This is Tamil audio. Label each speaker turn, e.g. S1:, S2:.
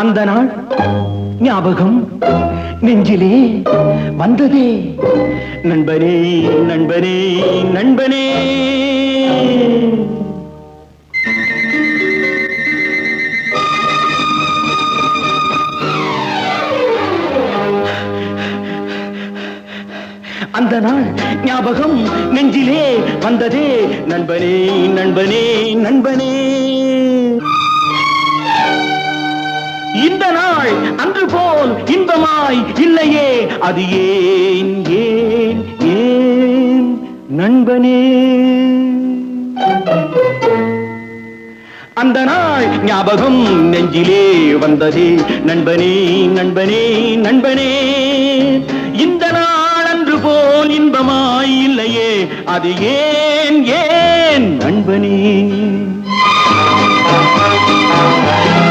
S1: அந்த நாள் ஞாபகம் நெஞ்சிலே வந்ததே நண்பனே நண்பனே நண்பனே. அந்த நாள் ஞாபகம் நெஞ்சிலே வந்ததே நண்பனே நண்பனே நண்பனே. இந்த நாள் அன்று போல் இன்பமாய் இல்லையே, அது ஏன் ஏன் ஏன் நண்பனே. அந்த நாள் ஞாபகம் நெஞ்சிலே வந்ததே நண்பனே நண்பனே நண்பனே. இந்த நாள் அன்று போல் இன்பமாய் இல்லையே, அது ஏன் ஏன் நண்பனே.